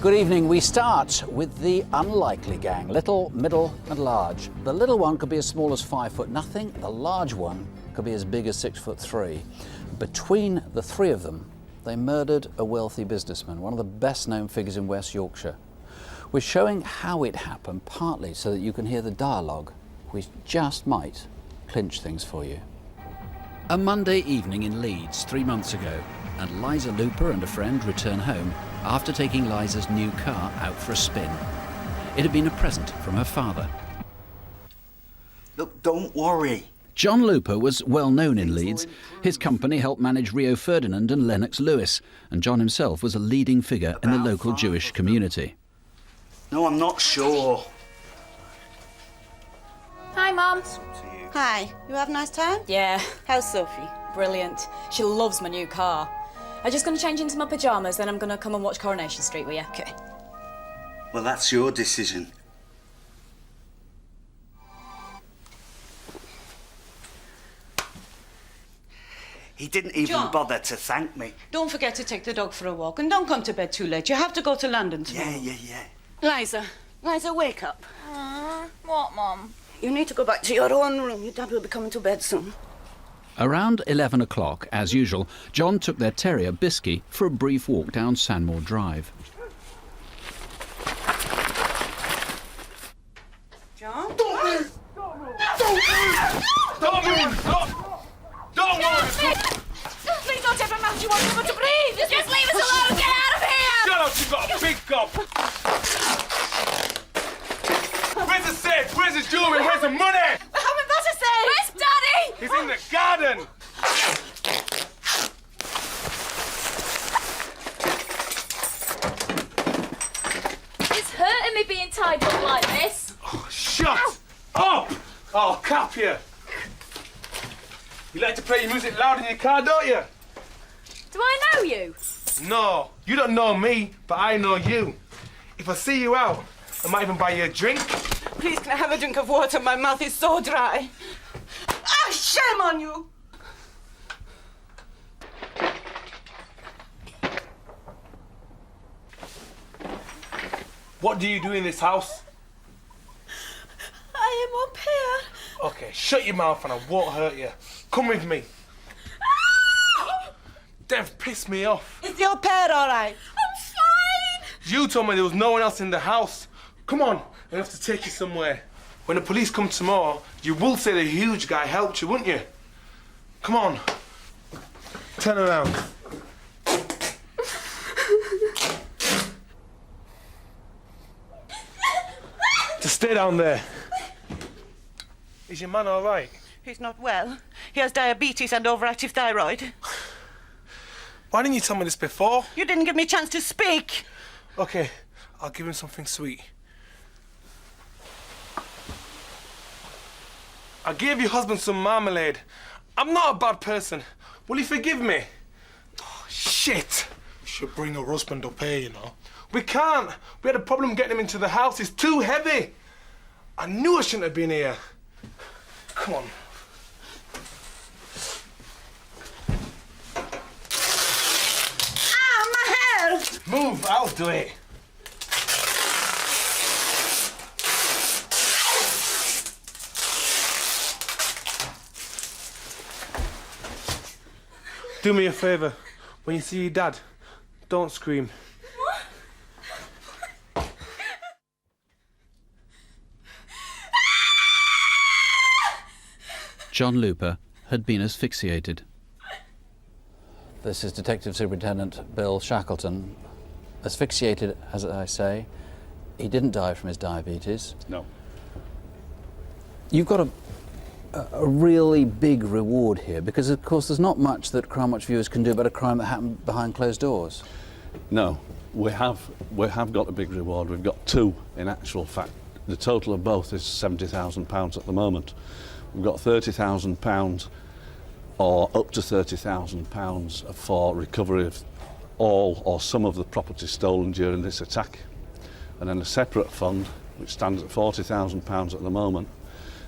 Good evening. We start with the unlikely gang. Little, middle and large. The little one could be as small as 5 foot nothing. The large one could be as big as 6'3". Between the three of them, they murdered a wealthy businessman, one of the best known figures in West Yorkshire. We're showing how it happened, partly so that you can hear the dialogue, which just might clinch things for you. A Monday evening in Leeds 3 months ago, and Liza Looper and a friend return home after taking Liza's new car out for a spin. It had been a present from her father. Look, don't worry. John Looper was well known in Leeds. His company helped manage Rio Ferdinand and Lennox Lewis, and John himself was a leading figure in the local Jewish community. No, I'm not sure. Hi, Mum. Hi, you have a nice time? Yeah, How's Sophie? brilliant. She loves my new car. I'm just going to change into my pyjamas, then I'm going to come and watch Coronation Street with you. Okay. Well, that's your decision. He didn't even John. bother to thank me. Don't forget to take the dog for a walk and don't come to bed too late. You have to go to London tomorrow. Yeah. Liza, wake up. What, Mum? You need to go back to your own room. Your dad will be coming to bed soon. Around 11 o'clock, as usual, John took their terrier, Bisky, for a brief walk down Sandmoor Drive. John? Don't move! Please don't ever mouth you want me to breathe! Just leave us alone! Get out of here! Shut up, you've got a big gob! Where's the safe? Where's the jewellery? Where's the money? We haven't got a safe! Where's Daddy? He's in the garden! It's hurting me being tied up like this. Oh, shut up! I'll cap you! You like to play your music loud in your car, don't you? Do I know you? No, you don't know me, but I know you. If I see you out, I might even buy you a drink. Please, can I have a drink of water? My mouth is so dry. Ah, shame on you! What do you do in this house? I am up here. Okay, shut your mouth and I won't hurt you. Come with me. They've pissed me off. Is your pair all right? I'm fine! You told me there was no one else in the house. Come on, I have to take you somewhere. When the police come tomorrow, you will say the huge guy helped you, wouldn't you? Come on. Turn around. Just stay down there. Is your man all right? He's not well. He has diabetes and overactive thyroid. Why didn't you tell me this before? You didn't give me a chance to speak. Okay, I'll give him something sweet. I gave your husband some marmalade. I'm not a bad person. Will you forgive me? Oh, shit. You should bring your husband up here, you know. We can't. We had a problem getting him into the house. It's too heavy. I knew I shouldn't have been here. Come on. Ah, my hair! Move, I'll do it. Do me a favour. When you see your dad, don't scream. John Looper had been asphyxiated. This is Detective Superintendent Bill Shackleton. Asphyxiated, as I say. He didn't die from his diabetes. No. You've got a really big reward here, because of course there's not much that Crimewatch viewers can do about a crime that happened behind closed doors. No, we have got a big reward. We've got two, in actual fact. The total of both is £70,000 at the moment. We've got £30,000 or up to £30,000 for recovery of all or some of the property stolen during this attack. And then a separate fund, which stands at £40,000 at the moment,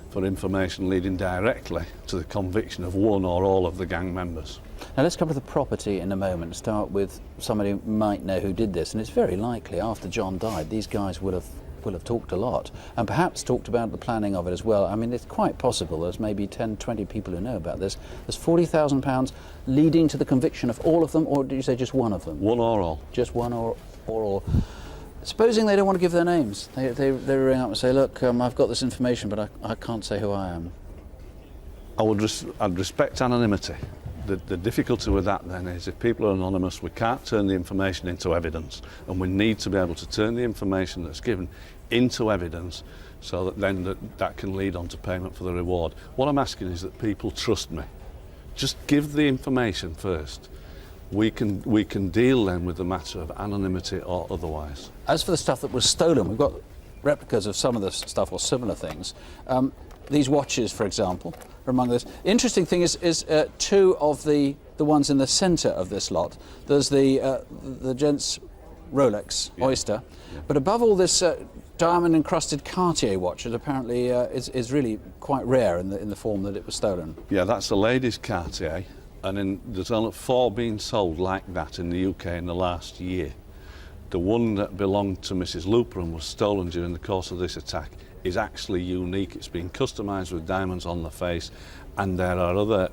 for information leading directly to the conviction of one or all of the gang members. Now let's come to the property in a moment. Start with somebody who might know who did this, and it's very likely after John died these guys will have talked a lot, and perhaps talked about the planning of it as well. I mean, it's quite possible there's maybe 10, 20 people who know about this. There's £40,000 leading to the conviction of all of them, or did you say just one of them? One or all. Just one or all. Supposing they don't want to give their names, they ring up and say, look, I've got this information, but I can't say who I am. I'd respect anonymity. The difficulty with that then is if people are anonymous, we can't turn the information into evidence, and we need to be able to turn the information that's given into evidence so that then that can lead on to payment for the reward. What I'm asking is that people trust me. Just give the information first. We can deal then with the matter of anonymity or otherwise. As for the stuff that was stolen, we've got replicas of some of this stuff or similar things. These watches, for example, are among this. Interesting thing is two of the ones in the centre of this lot. There's the gent's Rolex Oyster, but above all this diamond-encrusted Cartier watch that apparently is really quite rare in the form that it was stolen. Yeah, that's a lady's Cartier, and there's only 4 being sold like that in the UK in the last year. The one that belonged to Mrs. Looper and was stolen during the course of this attack is actually unique. It's been customised with diamonds on the face, and there are other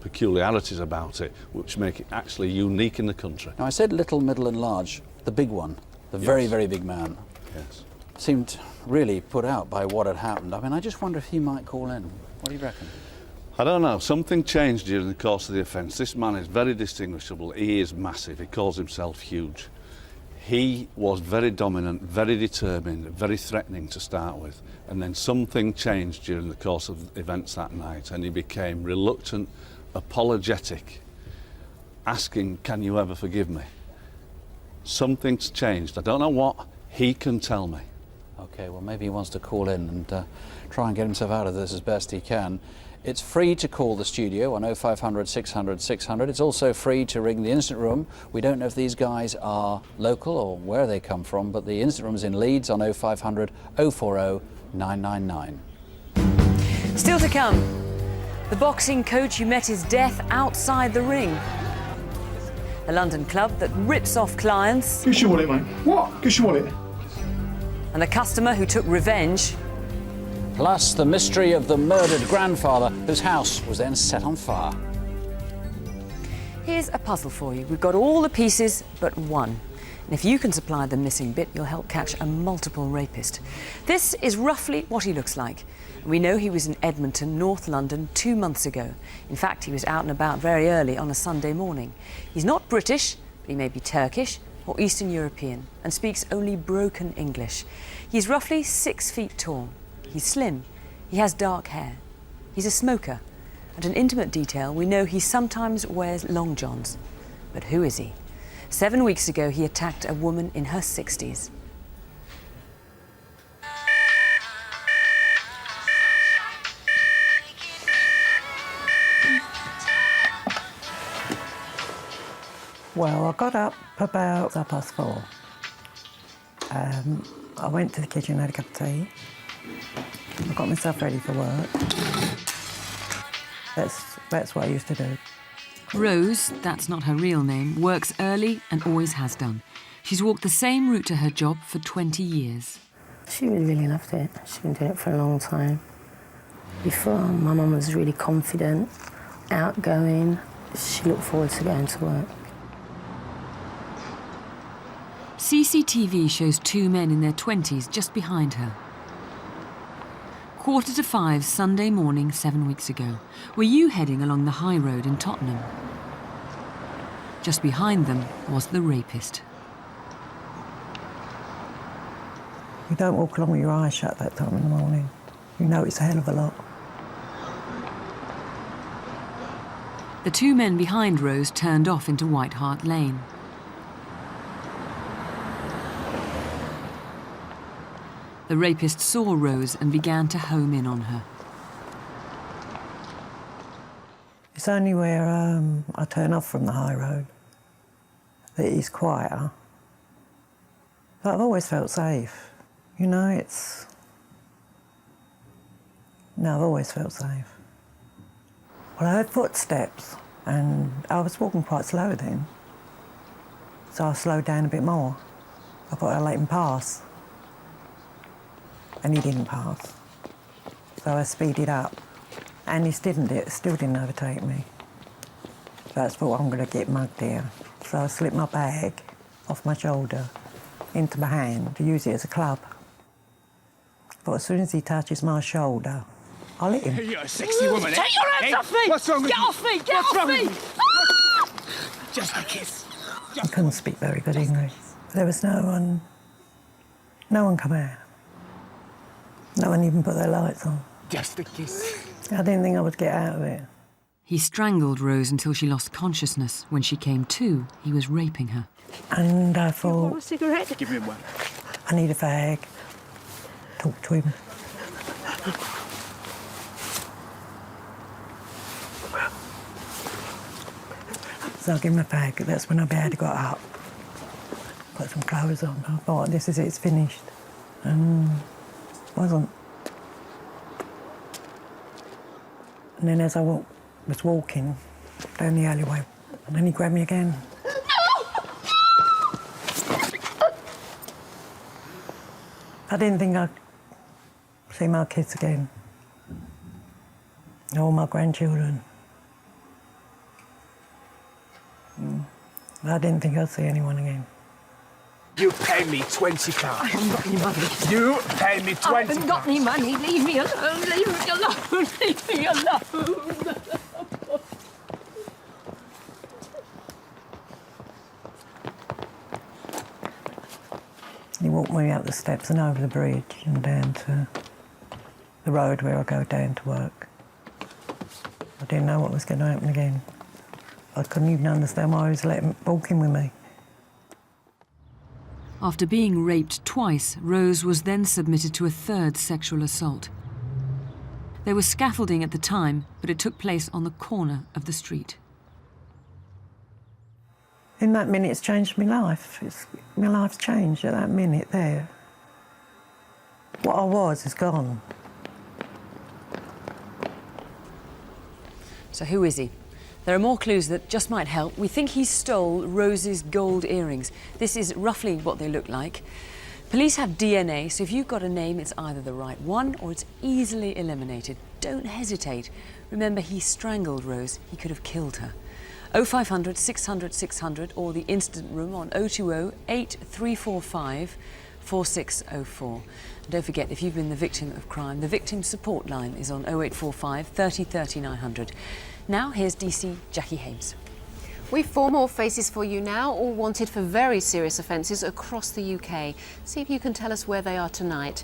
peculiarities about it which make it actually unique in the country. Now I said little, middle and large, the big one, the very, very big man. Yes. Seemed really put out by what had happened. I mean, I just wonder if he might call in. What do you reckon? I don't know, something changed during the course of the offence. This man is very distinguishable, he is massive, he calls himself huge. He was very dominant, very determined, very threatening to start with, and then something changed during the course of events that night, and he became reluctant, apologetic, asking, can you ever forgive me? Something's changed, I don't know what, he can tell me. Okay, well maybe he wants to call in and try and get himself out of this as best he can. It's free to call the studio on 0500 600 600. It's also free to ring the Instant Room. We don't know if these guys are local or where they come from, but the Instant Room's in Leeds on 0500 040 999. Still to come, the boxing coach who met his death outside the ring. The London club that rips off clients. Give us your wallet, mate. What? Give us your wallet. And the customer who took revenge. Plus the mystery of the murdered grandfather whose house was then set on fire. Here's a puzzle for you. We've got all the pieces but one. And if you can supply the missing bit, you'll help catch a multiple rapist. This is roughly what he looks like. We know he was in Edmonton, North London, 2 months ago. In fact, he was out and about very early on a Sunday morning. He's not British, but he may be Turkish or Eastern European and speaks only broken English. He's roughly 6 feet tall. He's slim, he has dark hair, he's a smoker, and an intimate detail, we know he sometimes wears long johns. But who is he? 7 weeks ago he attacked a woman in her 60s. Well, I got up about 4:30. I went to the kitchen, had a cup of tea. I got myself ready for work. That's what I used to do. Rose, that's not her real name, works early and always has done. She's walked the same route to her job for 20 years. She really loved it. She's been doing it for a long time. Before, my mum was really confident, outgoing. She looked forward to going to work. CCTV shows 2 men in their 20s just behind her. 4:45 Sunday morning 7 weeks ago. Were you heading along the high road in Tottenham? Just behind them was the rapist. You don't walk along with your eyes shut that time in the morning. You know it's a hell of a lot. The 2 men behind Rose turned off into White Hart Lane. The rapist saw Rose and began to home in on her. It's only where I turn off from the high road that it's quieter. But I've always felt safe. You know, No, I've always felt safe. Well, I heard footsteps and I was walking quite slow then. So I slowed down a bit more. I thought I'd let him pass. And he didn't pass. So I speeded up. And he still didn't overtake me. So I thought, I'm going to get mugged here. So I slipped my bag off my shoulder into my hand to use it as a club. But as soon as he touches my shoulder, I'll hit him. You're a sexy woman, eh? Take your hands off me! What's wrong with Get you? off me! Get What's off wrong me! with you? Just a kiss. I couldn't speak very good English. There was no one come out. No one even put their lights on. Just a kiss. I didn't think I would get out of it. He strangled Rose until she lost consciousness. When she came to, he was raping her. And I thought, a cigarette? Give me one. I need a fag. Talk to him. So I gave him a fag. That's when I barely got up. Put some clothes on. I thought, this is it, it's finished. And it wasn't. And then as I was walking down the alleyway, and then he grabbed me again. I didn't think I'd see my kids again. All my grandchildren. I didn't think I'd see anyone again. You pay me £20. I haven't got any money. You pay me £20. I haven't got any money. Leave me alone. Leave me alone. Leave me alone. He walked me up the steps and over the bridge and down to the road where I go down to work. I didn't know what was going to happen again. I couldn't even understand why he was walking with me. After being raped twice, Rose was then submitted to a third sexual assault. There was scaffolding at the time, but it took place on the corner of the street. In that minute, it's changed my life. My life's changed at that minute there. What I was is gone. So who is he? There are more clues that just might help. We think he stole Rose's gold earrings. This is roughly what they look like. Police have DNA, so if you've got a name, it's either the right one or it's easily eliminated. Don't hesitate. Remember, he strangled Rose. He could have killed her. 0500 600 600 or the incident room on 020 8345 4604. And don't forget, if you've been the victim of crime, the victim support line is on 0845 30 30 900. Now here's DC Jackie Haynes. We've 4 more faces for you now, all wanted for very serious offences across the UK. See if you can tell us where they are tonight.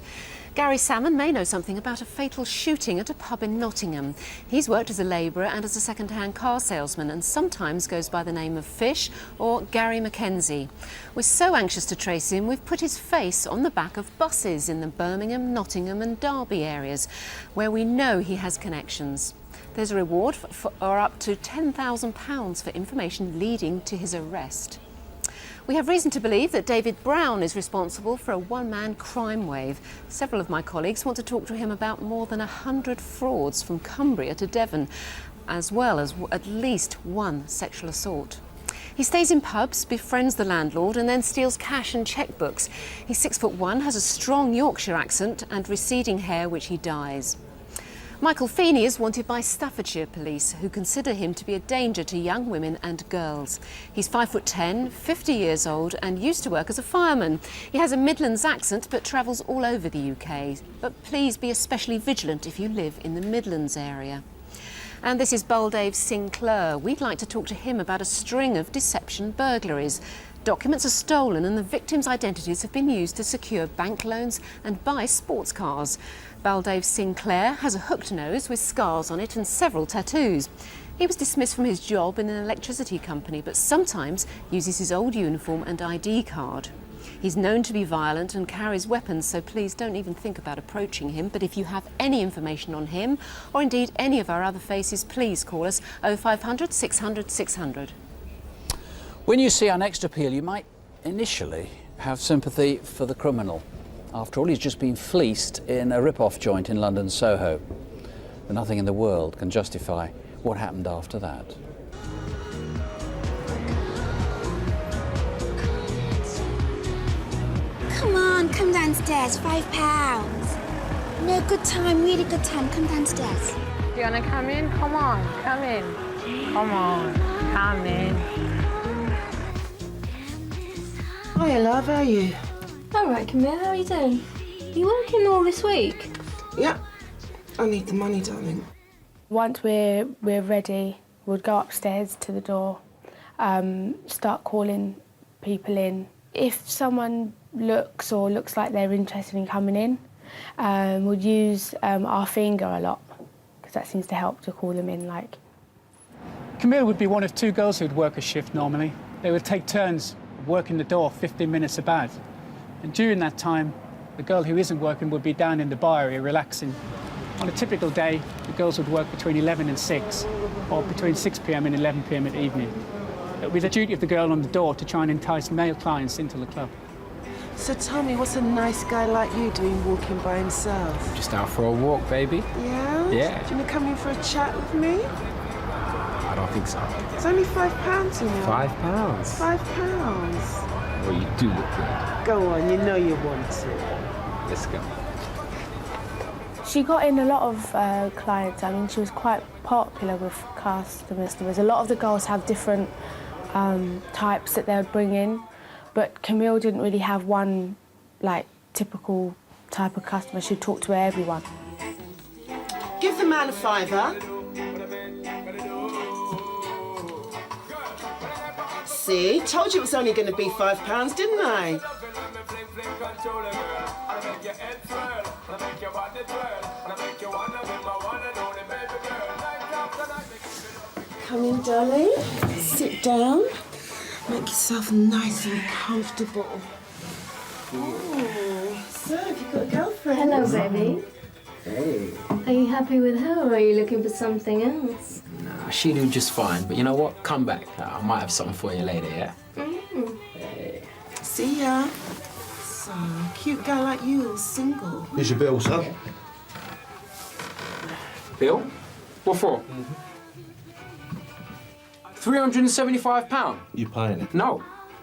Gary Salmon may know something about a fatal shooting at a pub in Nottingham. He's worked as a labourer and as a second-hand car salesman and sometimes goes by the name of Fish or Gary Mackenzie. We're so anxious to trace him, we've put his face on the back of buses in the Birmingham, Nottingham and Derby areas, where we know he has connections. There's a reward for up to £10,000 for information leading to his arrest. We have reason to believe that David Brown is responsible for a one-man crime wave. Several of my colleagues want to talk to him about more than 100 frauds from Cumbria to Devon, as well as at least 1 sexual assault. He stays in pubs, befriends the landlord and then steals cash and chequebooks. He's 6'1", has a strong Yorkshire accent and receding hair which he dyes. Michael Feeney is wanted by Staffordshire police, who consider him to be a danger to young women and girls. He's 5'10", 50 years old and used to work as a fireman. He has a Midlands accent but travels all over the UK. But please be especially vigilant if you live in the Midlands area. And this is Baldev Sinclair. We'd like to talk to him about a string of deception burglaries. Documents are stolen and the victims' identities have been used to secure bank loans and buy sports cars. Baldev Sinclair has a hooked nose with scars on it and several tattoos. He was dismissed from his job in an electricity company, but sometimes uses his old uniform and ID card. He's known to be violent and carries weapons, so please don't even think about approaching him. But if you have any information on him, or indeed any of our other faces, please call us 0500 600 600. When you see our next appeal, you might initially have sympathy for the criminal. After all, he's just been fleeced in a rip-off joint in London Soho. but nothing in the world can justify what happened after that. Come on, come downstairs, £5. No, good time, really good time. Come downstairs. You wanna come in? Come on, come in. Come on, come in. Hiya, love, how are you? All right, Camille, how are you doing? You working all this week? Yeah, I need the money, darling. Once we're ready, we'll go upstairs to the door, start calling people in. If someone looks like they're interested in coming in, we'll use our finger a lot, because that seems to help to call them in, like. Camille would be one of two girls who'd work a shift normally. They would take turns working the door 15 minutes about. And during that time, the girl who isn't working would be down in the bar area relaxing. On a typical day, the girls would work between 11 and 6, or between 6 p.m. and 11 p.m. at evening. It would be the duty of the girl on the door to try and entice male clients into the club. So tell me, what's a nice guy like you doing walking by himself? Just out for a walk, baby. Yeah? Yeah. Do you want to come in for a chat with me? I don't think so. It's only £5, you know. £5? £5. Well, you do look good. Go on, you know you want to. Let's go. She got in a lot of clients. I mean, she was quite popular with customers. A lot of the girls have different types that they would bring in, but Camille didn't really have one, like, typical type of customer. She'd talk to everyone. Give the man a £5. See, told you it was only going to be £5, didn't I? Come in, darling. Sit down. Make yourself nice and comfortable. Oh, so have you got a girlfriend? Hello, baby. Hey. Are you happy with her, or are you looking for something else? Nah, she do just fine. But you know what? Come back. I might have something for you later, yeah? Hey. See ya. So, cute guy like you, single. Here's your bill, son. Bill? What for? £375? You're paying it. No,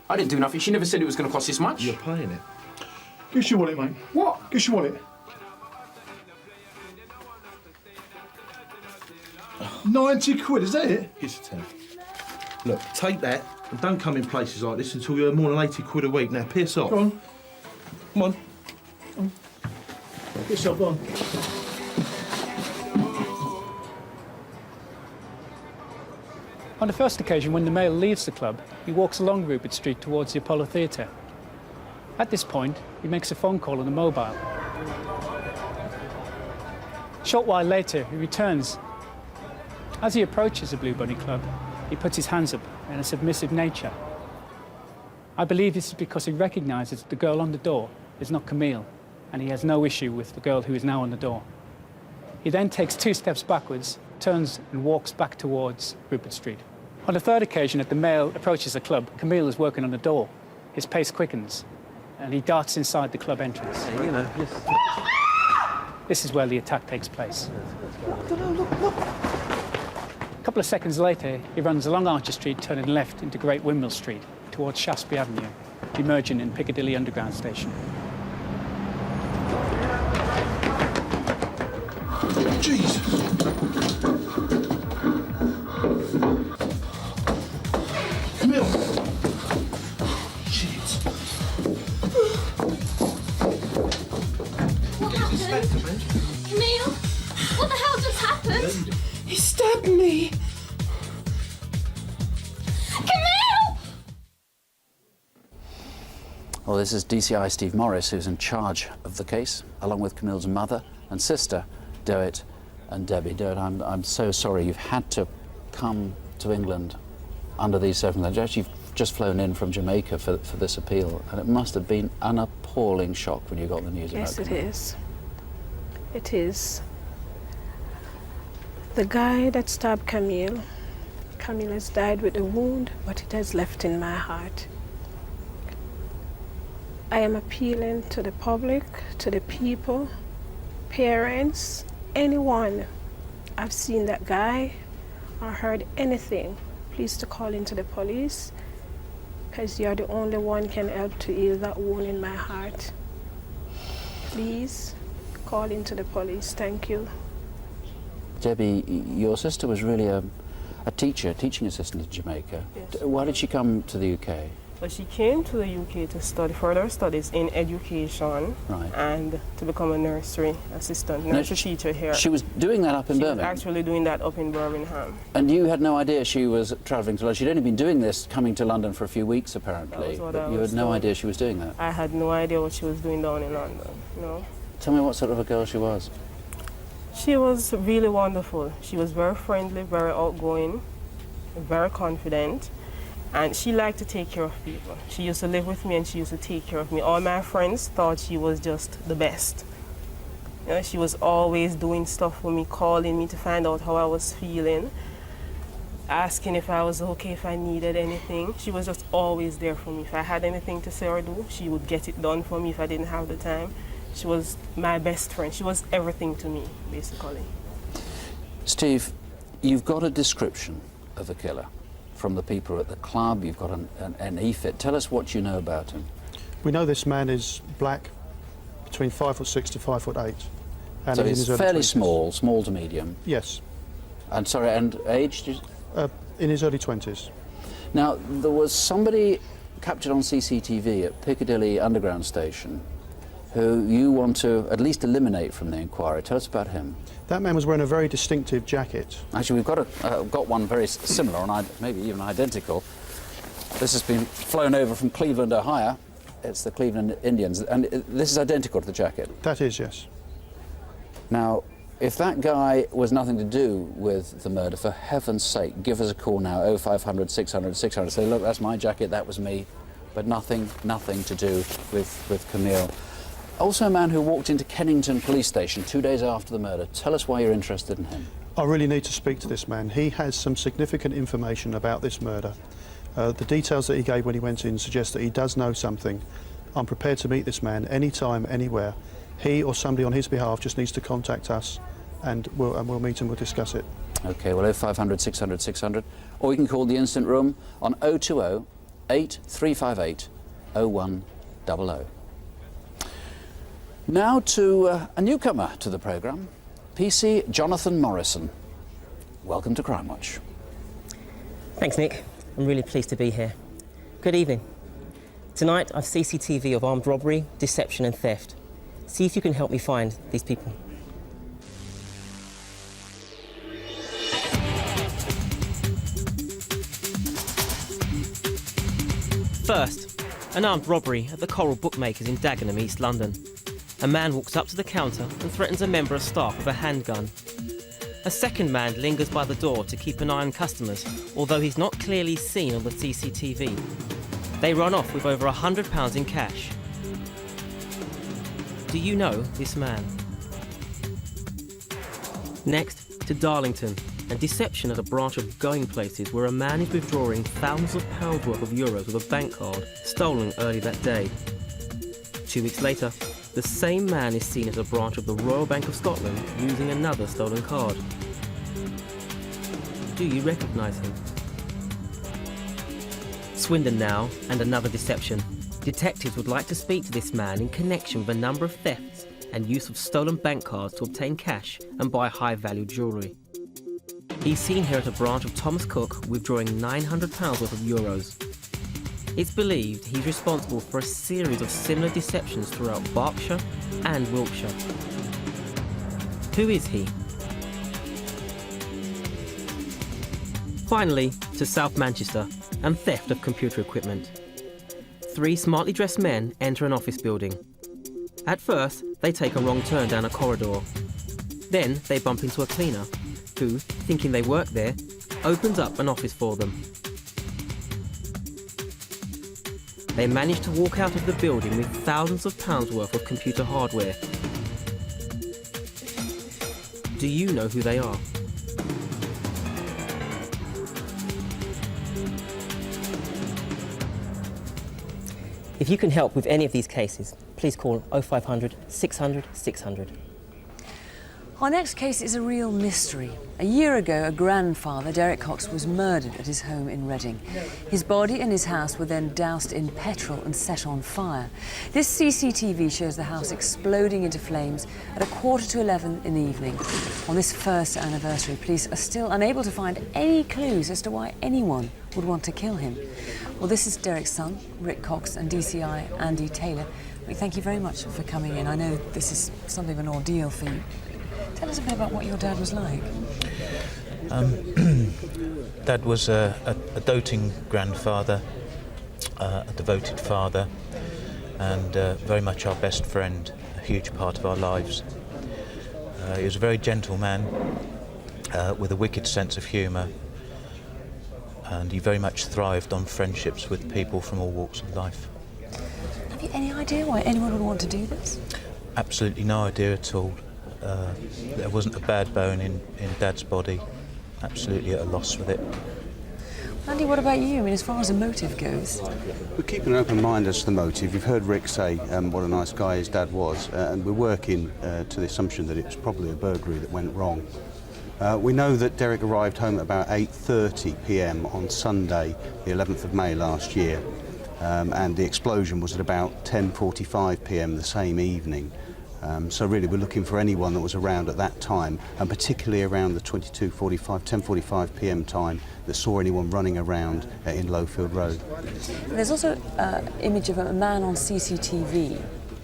I didn't do nothing. She never said it was going to cost this much. You're paying it. Give us your wallet, mate. What? Give us your wallet. 90 quid, is that it? Here's a 10. Look, take that and don't come in places like this until you earn more than 80 quid a week. Now, piss off. Go on. Come on. Get yourself on. On the first occasion, when the male leaves the club, he walks along Rupert Street towards the Apollo Theatre. At this point, he makes a phone call on the mobile. A short while later, he returns. As he approaches the Blue Bunny Club, he puts his hands up in a submissive nature. I believe this is because he recognises the girl on the door is not Camille, and he has no issue with the girl who is now on the door. He then takes 2 steps backwards, turns and walks back towards Rupert Street. On the third occasion that the male approaches the club, Camille is working on the door. His pace quickens, and he darts inside the club entrance. Hey, you know, just... This is where the attack takes place. Look. A couple of seconds later, he runs along Archer Street, turning left into Great Windmill Street, towards Shaftesbury Avenue, emerging in Piccadilly Underground Station. Jesus! Camille! Shit! What happened? Camille? What the hell just happened? He stabbed me. Camille! Well, this is DCI Steve Morris, who's in charge of the case, along with Camille's mother and sister, Derek and Debbie. Derek, I'm so sorry you've had to come to England under these circumstances. You've just flown in from Jamaica for this appeal, and it must have been an appalling shock when you got the news Yes, about it is. It is. The guy that stabbed Camille has died with a wound, but it has left in my heart. I am appealing to the public, to the people, parents, anyone I've seen that guy or heard anything, please to call into the police, because you're the only one can help to heal that wound in my heart. Please call into the police. Thank you. Debbie, your sister was really a teaching assistant in Jamaica. Yes. Why did she come to the UK? Well, she came to the UK to study further studies in education and to become a nursery assistant, nursery teacher here. She was doing that up in Birmingham? She was actually doing that up in Birmingham. And you had no idea she was travelling to London? She'd only been doing this, coming to London for a few weeks apparently, but you had no idea she was doing that? I had no idea what she was doing down in London, no. Tell me what sort of a girl she was. She was really wonderful. She was very friendly, very outgoing, very confident. And she liked to take care of people. She used to live with me and she used to take care of me. All my friends thought she was just the best. You know, she was always doing stuff for me, calling me to find out how I was feeling, asking if I was okay, if I needed anything. She was just always there for me. If I had anything to say or do, she would get it done for me if I didn't have the time. She was my best friend. She was everything to me, basically. Steve, you've got a description of the killer from the people at the club. You've got an e-fit. Tell us what you know about him. We know this man is black, between 5'6" to 5'8". And So in his he's early fairly 20s. small to medium. Yes. And sorry, and age? In his early 20s. Now, there was somebody captured on CCTV at Piccadilly Underground Station who you want to at least eliminate from the inquiry. Tell us about him. That man was wearing a very distinctive jacket. Actually, we've got one very similar, and maybe even identical. This has been flown over from Cleveland, Ohio. It's the Cleveland Indians, and this is identical to the jacket. That is, yes. Now, if that guy was nothing to do with the murder, for heaven's sake, give us a call now, 0500 600 600. Say, look, that's my jacket, that was me, but nothing to do with Camille. Also a man who walked into Kennington Police Station 2 days after the murder. Tell us why you're interested in him. I really need to speak to this man. He has some significant information about this murder. The details that he gave when he went in suggest that he does know something. I'm prepared to meet this man anytime, anywhere. He or somebody on his behalf just needs to contact us and we'll meet and we'll discuss it. OK, well, 0500 600 600. Or you can call the Instant Room on 020 8358 0100. Now to a newcomer to the programme, PC Jonathan Morrison. Welcome to Crimewatch. Thanks, Nick. I'm really pleased to be here. Good evening. Tonight I've CCTV of armed robbery, deception and theft. See if you can help me find these people. First, an armed robbery at the Coral Bookmakers in Dagenham, East London. A man walks up to the counter and threatens a member of staff with a handgun. A second man lingers by the door to keep an eye on customers, although he's not clearly seen on the CCTV. They run off with over £100 in cash. Do you know this man? Next, to Darlington, and deception at a branch of Going Places where a man is withdrawing thousands of pounds worth of euros with a bank card stolen early that day. 2 weeks later, the same man is seen at a branch of the Royal Bank of Scotland using another stolen card. Do you recognise him? Swindon now, and another deception. Detectives would like to speak to this man in connection with a number of thefts and use of stolen bank cards to obtain cash and buy high-value jewellery. He's seen here at a branch of Thomas Cook withdrawing £900 worth of euros. It's believed he's responsible for a series of similar deceptions throughout Berkshire and Wiltshire. Who is he? Finally, to South Manchester and theft of computer equipment. 3 smartly dressed men enter an office building. At first, they take a wrong turn down a corridor. Then they bump into a cleaner, who, thinking they work there, opens up an office for them. They manage to walk out of the building with thousands of pounds worth of computer hardware. Do you know who they are? If you can help with any of these cases, please call 0500 600 600. Our next case is a real mystery. A year ago, a grandfather, Derek Cox, was murdered at his home in Reading. His body and his house were then doused in petrol and set on fire. This CCTV shows the house exploding into flames at 11:15 in the evening. On this first anniversary, police are still unable to find any clues as to why anyone would want to kill him. Well, this is Derek's son, Rick Cox, and DCI Andy Taylor. Rick, thank you very much for coming in. I know this is something of an ordeal for you. Tell us a bit about what your dad was like. Dad was a doting grandfather, a devoted father, and very much our best friend, a huge part of our lives. He was a very gentle man with a wicked sense of humour, and he very much thrived on friendships with people from all walks of life. Have you any idea why anyone would want to do this? Absolutely no idea at all. There wasn't a bad bone in Dad's body. Absolutely at a loss with it. Andy, what about you? I mean, as far as a motive goes? We're keeping an open mind as to the motive. You've heard Rick say what a nice guy his dad was, and we're working to the assumption that it was probably a burglary that went wrong. We know that Derek arrived home at about 8:30 p.m. on Sunday, the 11th of May last year, and the explosion was at about 10:45 p.m. the same evening. So really we're looking for anyone that was around at that time, and particularly around the 10:45 p.m. time, that saw anyone running around in Lowfield Road. There's also an image of a man on CCTV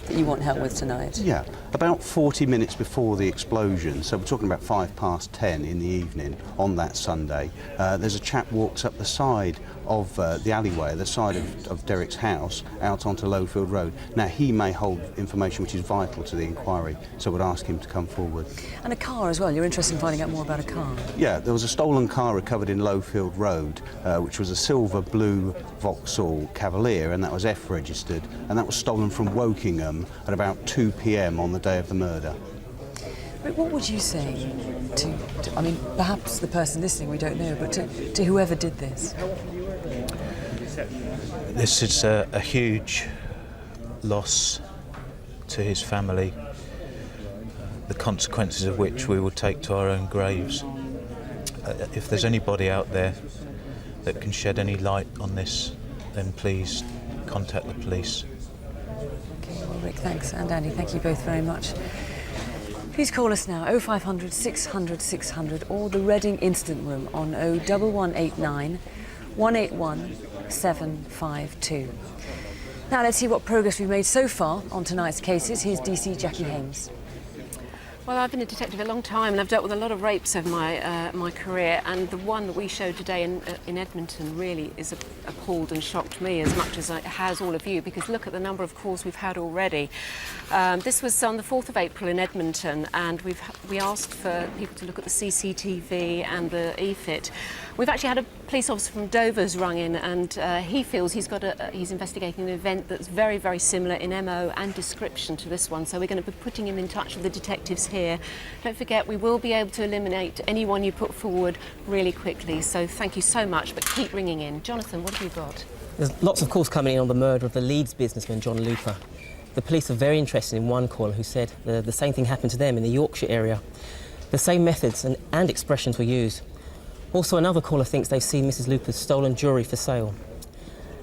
that you want help with tonight. Yeah, about 40 minutes before the explosion, so we're talking about 10:05 in the evening on that Sunday, there's a chap walks up the side of the alleyway, the side of Derek's house, out onto Lowfield Road. Now, he may hold information which is vital to the inquiry, so we'd ask him to come forward. And a car as well. You're interested in finding out more about a car? Yeah, there was a stolen car recovered in Lowfield Road, which was a silver-blue Vauxhall Cavalier, and that was F-registered, and that was stolen from Wokingham at about 2 p.m. on the day of the murder. Rick, what would you say to, I mean, perhaps the person listening, we don't know, but to whoever did this? This is a huge loss to his family, the consequences of which we will take to our own graves. If there's anybody out there that can shed any light on this, then please contact the police. Okay, well, Rick, thanks, and Andy, thank you both very much. Please call us now, 0500 600 600, or the Reading Incident Room on 01189 181 752. Now let's see what progress we've made so far on tonight's cases. Here's DC Jackie Hames. Well, I've been a detective a long time, and I've dealt with a lot of rapes over my career, and the one that we showed today in Edmonton really is appalled and shocked me as much as it has all of you, because look at the number of calls we've had already. This was on the 4th of April in Edmonton, and we asked for people to look at the CCTV and the EFIT. We've actually had a police officer from Dover's rung in, and he feels he's investigating an event that's very, very similar in MO and description to this one, so we're going to be putting him in touch with the detectives here. Don't forget, we will be able to eliminate anyone you put forward really quickly, so thank you so much, but keep ringing in. Jonathan, what have you got? There's lots of calls coming in on the murder of the Leeds businessman John Looper. The police are very interested in one caller who said the same thing happened to them in the Yorkshire area. The same methods and expressions were used. Also, another caller thinks they've seen Mrs. Looper's stolen jewellery for sale.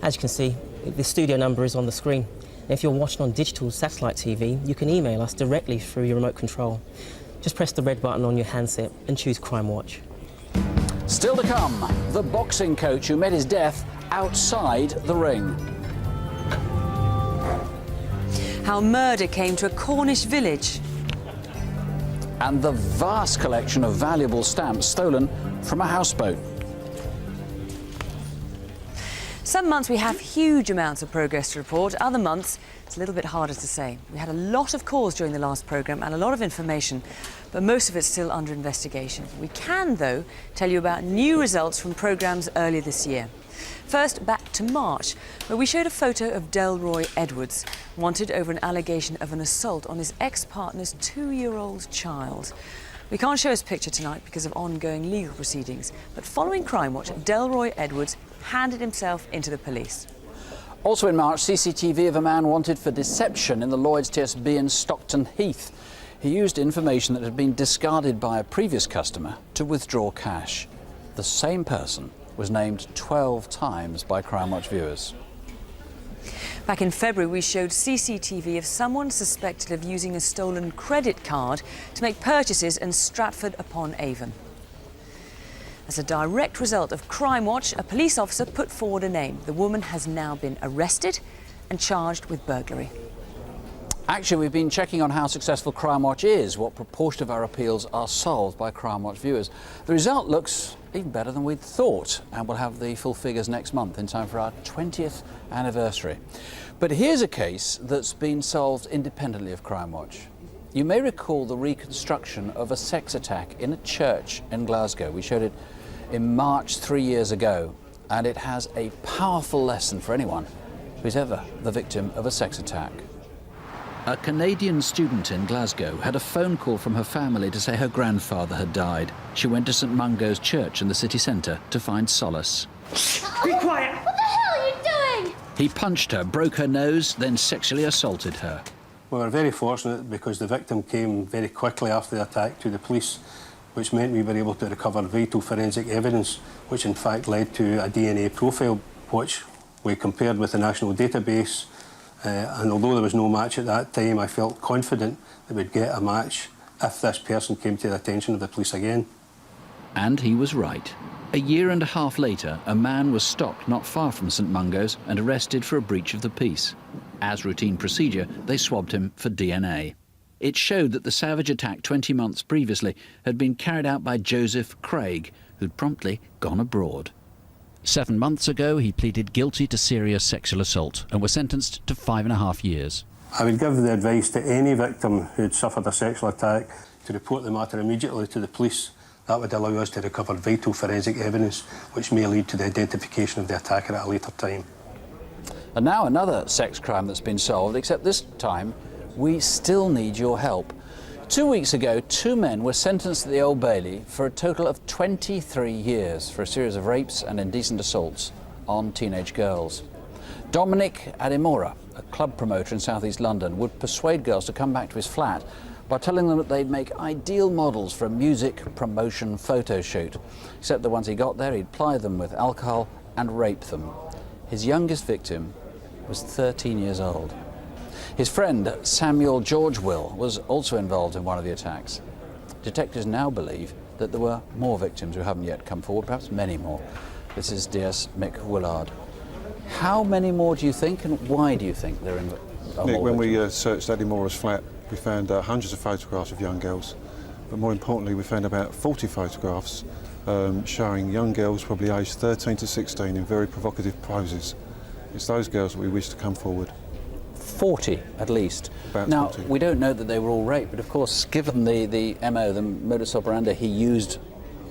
As you can see, the studio number is on the screen. And if you're watching on digital satellite TV, you can email us directly through your remote control. Just press the red button on your handset and choose Crimewatch. Still to come, the boxing coach who met his death outside the ring. How murder came to a Cornish village. And the vast collection of valuable stamps stolen from a houseboat. Some months we have huge amounts of progress to report, other months it's a little bit harder to say. We had a lot of calls during the last programme and a lot of information, but most of it's still under investigation. We can, though, tell you about new results from programmes earlier this year. First, back to March, where we showed a photo of Delroy Edwards, wanted over an allegation of an assault on his ex-partner's 2-year-old child. We can't show his picture tonight because of ongoing legal proceedings, but following Crimewatch, Delroy Edwards handed himself into the police. Also in March, CCTV of a man wanted for deception in the Lloyds TSB in Stockton Heath. He used information that had been discarded by a previous customer to withdraw cash. The same person was named 12 times by Crimewatch viewers. Back in February, we showed CCTV of someone suspected of using a stolen credit card to make purchases in Stratford-upon-Avon. As a direct result of Crimewatch, a police officer put forward a name. The woman has now been arrested and charged with burglary. Actually, we've been checking on how successful Crimewatch is, what proportion of our appeals are solved by Crimewatch viewers. The result looks even better than we'd thought, and we'll have the full figures next month in time for our 20th anniversary. But here's a case that's been solved independently of Crimewatch. You may recall the reconstruction of a sex attack in a church in Glasgow. We showed it in March 3 years ago, and it has a powerful lesson for anyone who's ever the victim of a sex attack. A Canadian student in Glasgow had a phone call from her family to say her grandfather had died. She went to St Mungo's Church in the city centre to find solace. Be quiet! What the hell are you doing? He punched her, broke her nose, then sexually assaulted her. We were very fortunate because the victim came very quickly after the attack to the police, which meant we were able to recover vital forensic evidence, which in fact led to a DNA profile, which we compared with the national database. And although there was no match at that time, I felt confident that we'd get a match if this person came to the attention of the police again. And he was right. A year and a half later, a man was stopped not far from St Mungo's and arrested for a breach of the peace. As routine procedure, they swabbed him for DNA. It showed that the savage attack 20 months previously had been carried out by Joseph Craig, who'd promptly gone abroad. 7 months ago, he pleaded guilty to serious sexual assault and was sentenced to 5.5 years. I would give the advice to any victim who'd suffered a sexual attack to report the matter immediately to the police. That would allow us to recover vital forensic evidence, which may lead to the identification of the attacker at a later time. And now another sex crime that's been solved, except this time we still need your help. 2 weeks ago, 2 men were sentenced at the Old Bailey for a total of 23 years for a series of rapes and indecent assaults on teenage girls. Dominic Adimora, a club promoter in southeast London, would persuade girls to come back to his flat by telling them that they'd make ideal models for a music promotion photo shoot. Except that once he got there, he'd ply them with alcohol and rape them. His youngest victim was 13 years old. His friend, Samuel George Will, was also involved in one of the attacks. Detectives now believe that there were more victims who haven't yet come forward, perhaps many more. This is DS Mick Willard. How many more do you think, and why do you think they're involved? Nick, when we searched Eddie Mora's flat, we found hundreds of photographs of young girls, but more importantly, we found about 40 photographs showing young girls, probably aged 13 to 16, in very provocative poses. It's those girls that we wish to come forward. 40 at least. About now, 40. We don't know that they were all raped, but of course, given the MO, the modus operandi he used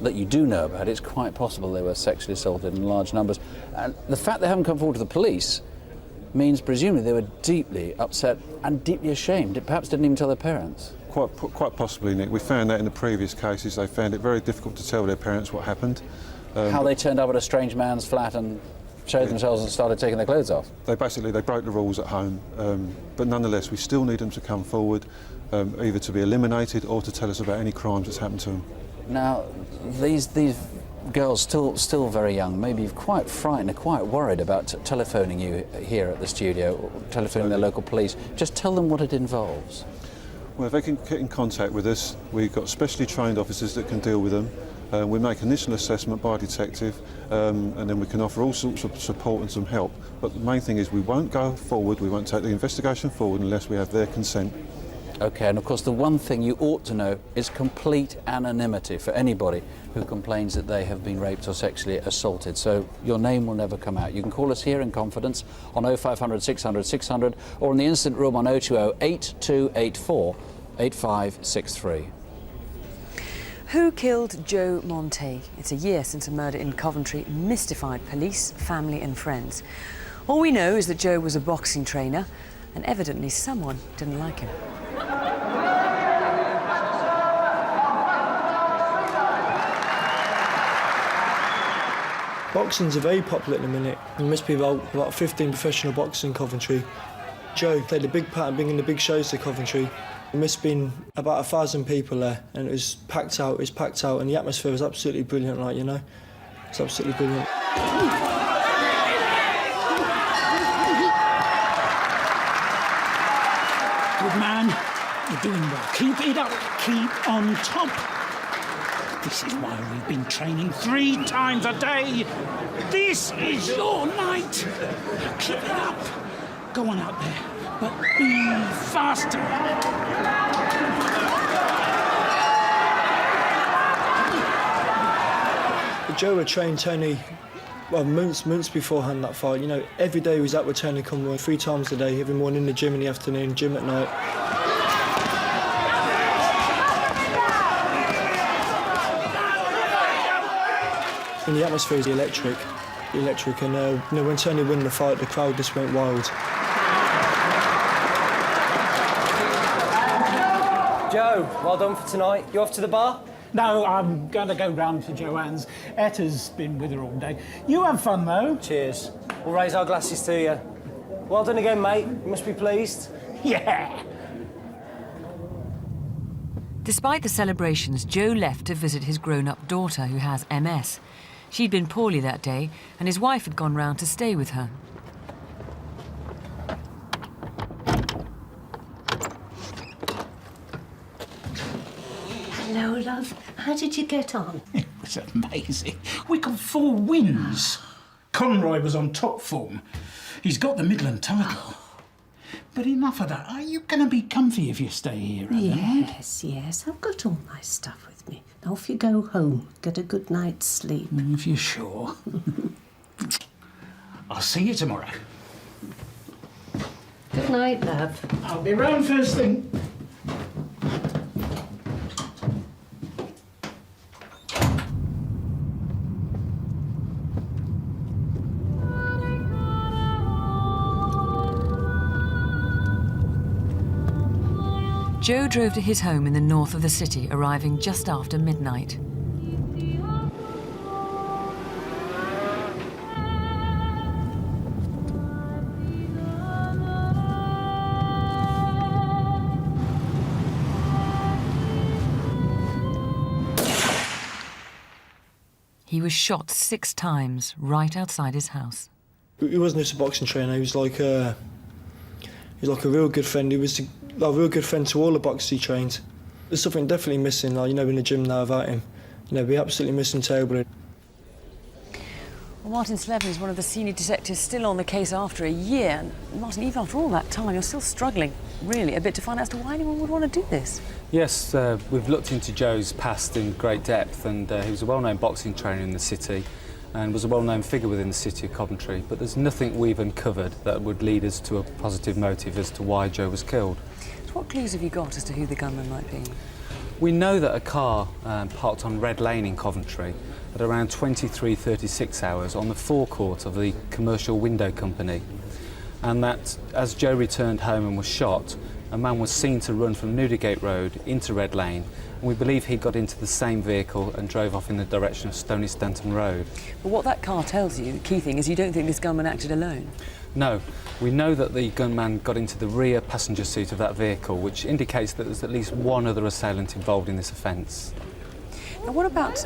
that you do know about, it's quite possible they were sexually assaulted in large numbers. And the fact they haven't come forward to the police means presumably they were deeply upset and deeply ashamed. It perhaps didn't even tell their parents. Quite possibly, Nick. We found that in the previous cases. They found it very difficult to tell their parents what happened. How they turned up at a strange man's flat and showed themselves and started taking their clothes off. They broke the rules at home, but nonetheless we still need them to come forward, either to be eliminated or to tell us about any crimes that's happened to them. Now, these girls still very young, maybe quite frightened and quite worried about telephoning you here at the studio, or telephoning their local police. Just tell them what it involves. Well, if they can get in contact with us, we've got specially trained officers that can deal with them. We make initial assessment by a detective, and then we can offer all sorts of support and some help. But the main thing is we won't go forward, we won't take the investigation forward unless we have their consent. OK, and of course the one thing you ought to know is complete anonymity for anybody who complains that they have been raped or sexually assaulted. So your name will never come out. You can call us here in confidence on 0500 600 600 or in the instant room on 020 8284 8563. Who killed Joe Monte? It's a year since a murder in Coventry mystified police, family and friends. All we know is that Joe was a boxing trainer and evidently someone didn't like him. Boxing's very popular at the minute. There must be about 15 professional boxers in Coventry. Joe played a big part in bringing the big shows to Coventry. There must have been about 1,000 people there, and it was packed out, and the atmosphere was absolutely brilliant, like, you know. It's absolutely brilliant. Good man, you're doing well. Keep it up, keep on top. This is why we've been training 3 times a day. This is your night. Now keep it up. Go on out there, but be faster. Joe had trained Tony, well, months beforehand that fight. You know, every day he was out with Tony Conroy 3 times a day, every morning in the gym in the afternoon, gym at night. And the atmosphere is electric, and you know, when Tony won the fight, the crowd just went wild. Joe, well done for tonight. You off to the bar? No, I'm going to go round to Joanne's. Etta's been with her all day. You have fun, though. Cheers. We'll raise our glasses to you. Well done again, mate. You must be pleased. Yeah. Despite the celebrations, Joe left to visit his grown-up daughter, who has MS. She'd been poorly that day, and his wife had gone round to stay with her. Hello, love. How did you get on? It was amazing. We got 4 wins. Conroy was on top form. He's got the Midland title. But enough of that. Are you going to be comfy if you stay here, Evelyn? Yes. I've got all my stuff with me. Now off you go home. Get a good night's sleep. If you're sure. I'll see you tomorrow. Good night, love. I'll be round first thing. Joe drove to his home in the north of the city, arriving just after midnight. He was shot 6 times right outside his house. He wasn't just a boxing trainer, he was like a real good friend. He was a real good friend to all the boxers he trained. There's something definitely missing, like, you know, in the gym now without him. You know, we absolutely miss him terribly. Well, Martin Slevin is one of the senior detectives still on the case after a year. And Martin, even after all that time, you're still struggling, really, a bit to find out as to why anyone would want to do this. Yes, we've looked into Joe's past in great depth, and he was a well-known boxing trainer in the city and was a well-known figure within the city of Coventry. But there's nothing we've uncovered that would lead us to a positive motive as to why Joe was killed. So what clues have you got as to who the gunman might be? We know that a car parked on Red Lane in Coventry at around 23:36 hours on the forecourt of the Commercial Window Company, and that as Joe returned home and was shot, a man was seen to run from Newdigate Road into Red Lane, and we believe he got into the same vehicle and drove off in the direction of Stony Stanton Road. But what that car tells you, the key thing, is you don't think this gunman acted alone? No. We know that the gunman got into the rear passenger seat of that vehicle, which indicates that there's at least one other assailant involved in this offence. Now, what about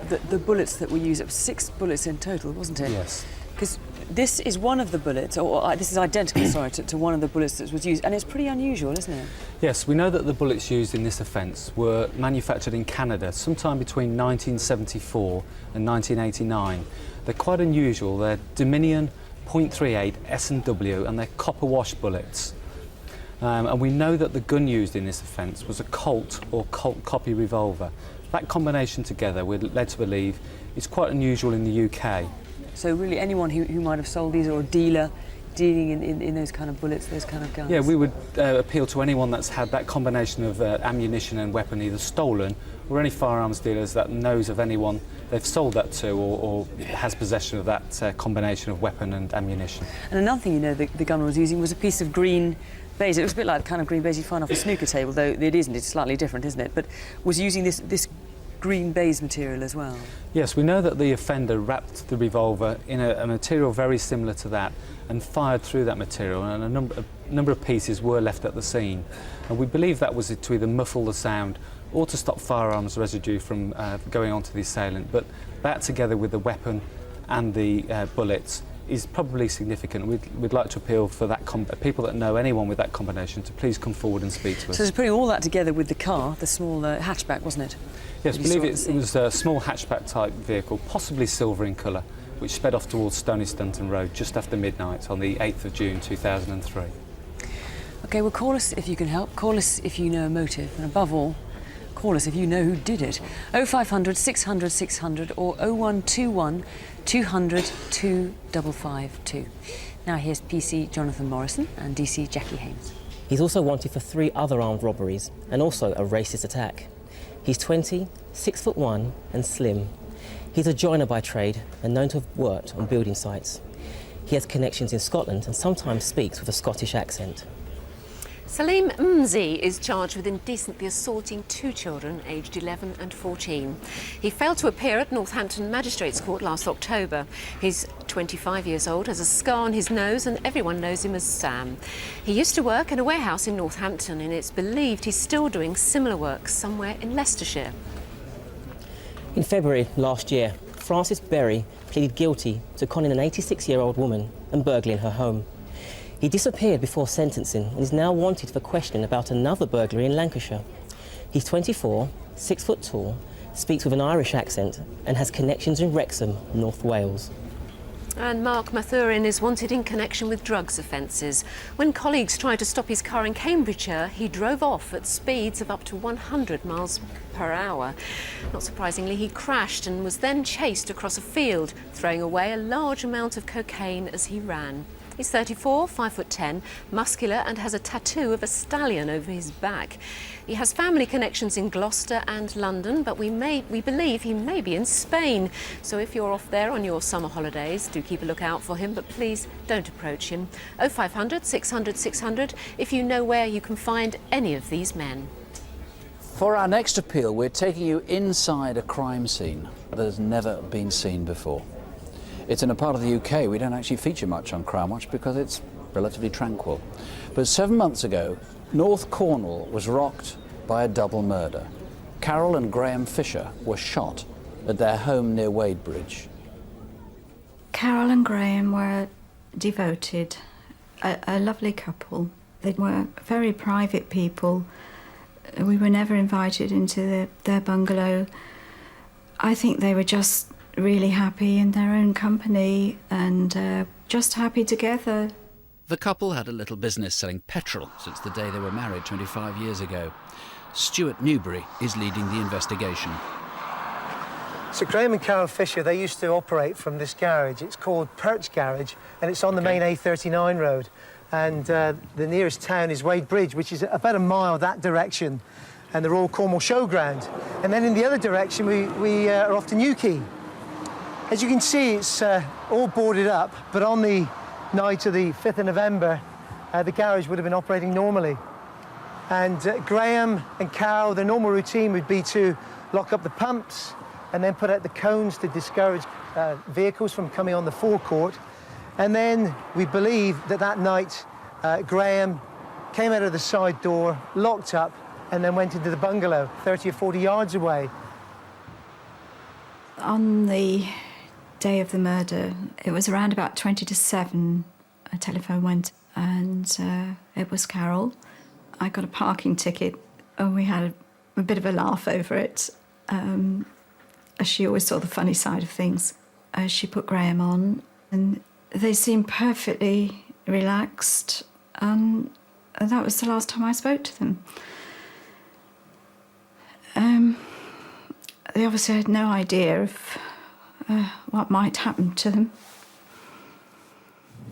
the bullets that were used? It was 6 bullets in total, wasn't it? Yes. Because this is one of the bullets, or this is identical, sorry, to one of the bullets that was used, and it's pretty unusual, isn't it? Yes, we know that the bullets used in this offence were manufactured in Canada sometime between 1974 and 1989. They're quite unusual. They're Dominion .38 S&W, and they're copper wash bullets. And we know that the gun used in this offence was a Colt or Colt copy revolver. That combination together, we're led to believe, is quite unusual in the UK. So really anyone who might have sold these, or a dealer dealing in those kind of bullets, those kind of guns? Yeah, we would appeal to anyone that's had that combination of ammunition and weapon either stolen, or any firearms dealers that knows of anyone they've sold that to, or has possession of that combination of weapon and ammunition. And another thing, you know, the gunman was using was a piece of green baize. It was a bit like the kind of green baize you'd find off a snooker table, though it isn't. It's slightly different, isn't it? But was using this green baize material as well. Yes, we know that the offender wrapped the revolver in a material very similar to that and fired through that material, and a number of pieces were left at the scene. And we believe that was to either muffle the sound or to stop firearms residue from going onto the assailant. But that, together with the weapon and the bullets, is probably significant. We'd like to appeal for that people that know anyone with that combination to please come forward and speak to us. So it's putting all that together with the car, the small hatchback, wasn't it? Yes, I believe it was a small hatchback type vehicle, possibly silver in colour, which sped off towards Stony Stunton Road just after midnight on the 8th of June 2003. OK, well, call us if you can help. Call us if you know a motive. And above all, call us if you know who did it. 0500 600 600 or 0121 200 2552. Now here's PC Jonathan Morrison and DC Jackie Haynes. He's also wanted for 3 other armed robberies and also a racist attack. He's 20, 6'1" and slim. He's a joiner by trade and known to have worked on building sites. He has connections in Scotland and sometimes speaks with a Scottish accent. Salim Mzi is charged with indecently assaulting 2 children aged 11 and 14. He failed to appear at Northampton Magistrates Court last October. He's 25 years old, has a scar on his nose, and everyone knows him as Sam. He used to work in a warehouse in Northampton, and it's believed he's still doing similar work somewhere in Leicestershire. In February last year, Francis Berry pleaded guilty to conning an 86-year-old woman and burgling her home. He disappeared before sentencing and is now wanted for questioning about another burglary in Lancashire. He's 24, 6 foot tall, speaks with an Irish accent and has connections in Wrexham, North Wales. And Mark Mathurin is wanted in connection with drugs offences. When colleagues tried to stop his car in Cambridgeshire, he drove off at speeds of up to 100 miles per hour. Not surprisingly, he crashed and was then chased across a field, throwing away a large amount of cocaine as he ran. He's 34, 5'10", muscular and has a tattoo of a stallion over his back. He has family connections in Gloucester and London, but we believe he may be in Spain. So if you're off there on your summer holidays, do keep a lookout for him, but please don't approach him. 0500 600 600 if you know where you can find any of these men. For our next appeal, we're taking you inside a crime scene that has never been seen before. It's in a part of the UK we don't actually feature much on Crimewatch because it's relatively tranquil. But 7 months ago, North Cornwall was rocked by a double murder. Carol and Graham Fisher were shot at their home near Wadebridge. Carol and Graham were devoted, a lovely couple. They were very private people. We were never invited into their bungalow. I think they were just really happy in their own company and just happy together. The couple had a little business selling petrol since the day they were married 25 years ago. Stuart Newbury is leading the investigation. So Graham and Carol Fisher, they used to operate from this garage. It's called Perch Garage, and it's on the main A39 road. And the nearest town is Wadebridge, which is about a mile that direction, and the Royal Cornwall Showground. And then in the other direction, we are off to Newquay. As you can see, it's all boarded up, but on the night of the 5th of November, the garage would have been operating normally. And Graham and Carol, their normal routine would be to lock up the pumps and then put out the cones to discourage vehicles from coming on the forecourt. And then we believe that night, Graham came out of the side door, locked up, and then went into the bungalow 30 or 40 yards away. On the day of the murder, it was around about 20 to 7, a telephone went, and it was Carol. I got a parking ticket, and we had a bit of a laugh over it. She always saw the funny side of things. She put Graham on, and they seemed perfectly relaxed, and that was the last time I spoke to them. They obviously had no idea of what might happen to them.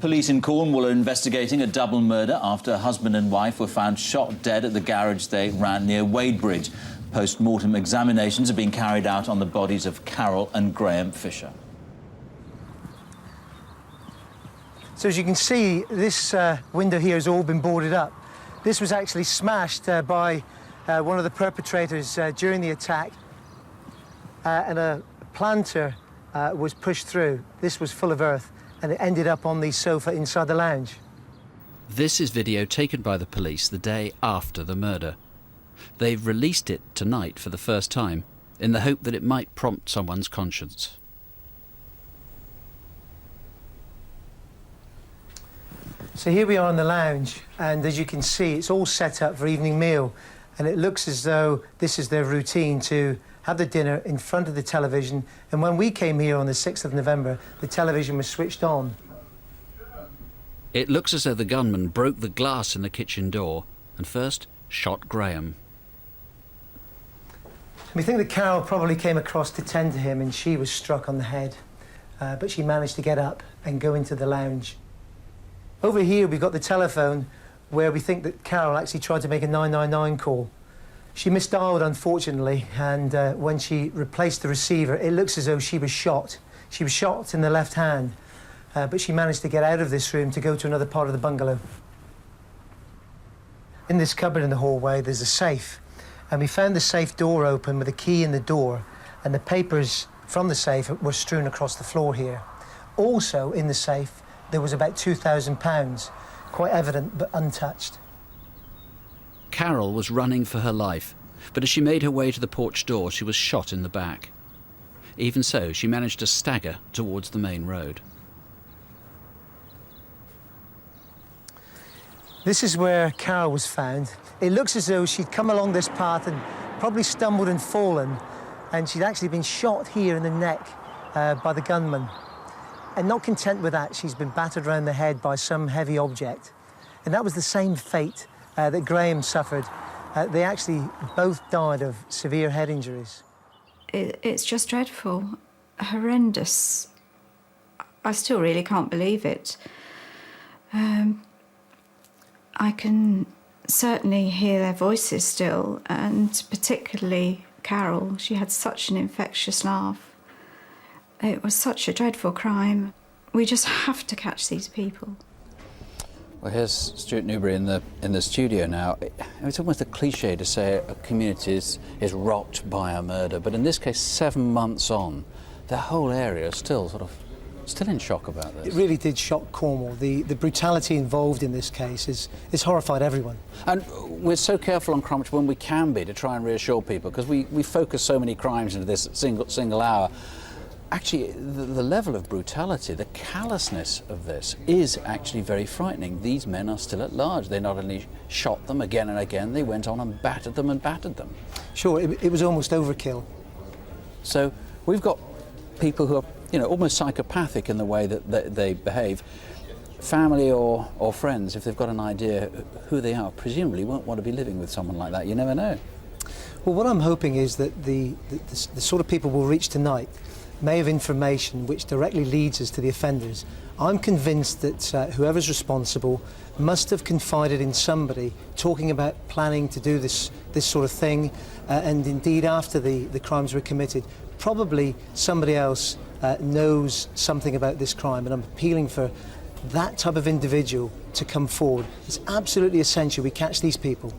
Police in Cornwall are investigating a double murder after husband and wife were found shot dead at the garage they ran near Wadebridge. Post-mortem examinations are being carried out on the bodies of Carol and Graham Fisher. So as you can see, this window here has all been boarded up. This was actually smashed by one of the perpetrators during the attack. and a planter was pushed through. This was full of earth, and it ended up on the sofa inside the lounge. This is video taken by the police the day after the murder. They've released it tonight for the first time, in the hope that it might prompt someone's conscience. So here we are in the lounge, and as you can see, it's all set up for evening meal, and it looks as though this is their routine to have the dinner in front of the television. And when we came here on the 6th of November, the television was switched on. It looks as though the gunman broke the glass in the kitchen door and first shot Graham. We think that Carol probably came across to tend to him, and she was struck on the head, but she managed to get up and go into the lounge. Over here, we've got the telephone where we think that Carol actually tried to make a 999 call. She misdialed, unfortunately, and when she replaced the receiver, it looks as though she was shot. She was shot in the left hand, but she managed to get out of this room to go to another part of the bungalow. In this cupboard in the hallway, there's a safe, and we found the safe door open with a key in the door, and the papers from the safe were strewn across the floor here. Also in the safe, there was about £2,000, quite evident but untouched. Carol was running for her life, but as she made her way to the porch door, she was shot in the back. Even so, she managed to stagger towards the main road. This is where Carol was found. It looks as though she'd come along this path and probably stumbled and fallen, and she'd actually been shot here in the neck by the gunman. And not content with that, she's been battered around the head by some heavy object. And that was the same fate that Graham suffered. They actually both died of severe head injuries. It's just dreadful, horrendous. I still really can't believe it. I can certainly hear their voices still, and particularly Carol. She had such an infectious laugh. It was such a dreadful crime. We just have to catch these people. Well, here's Stuart Newbury in the studio now. It's almost a cliche to say a community is rocked by a murder, but in this case, 7 months on, the whole area is still in shock about this. It really did shock Cornwall. The brutality involved in this case has horrified everyone. And we're so careful on Crimewatch when we can be to try and reassure people, because we focus so many crimes into this single hour. Actually, the level of brutality, the callousness of this is actually very frightening. These men are still at large. They not only shot them again and again, they went on and battered them and battered them. Sure, it was almost overkill. So we've got people who are, almost psychopathic in the way that they behave. Family or friends, if they've got an idea who they are, presumably won't want to be living with someone like that. You never know. Well, what I'm hoping is that the sort of people we'll reach tonight may have information which directly leads us to the offenders. I'm convinced that whoever's responsible must have confided in somebody talking about planning to do this sort of thing, and indeed after the crimes were committed, probably somebody else knows something about this crime, and I'm appealing for that type of individual to come forward. It's absolutely essential we catch these people.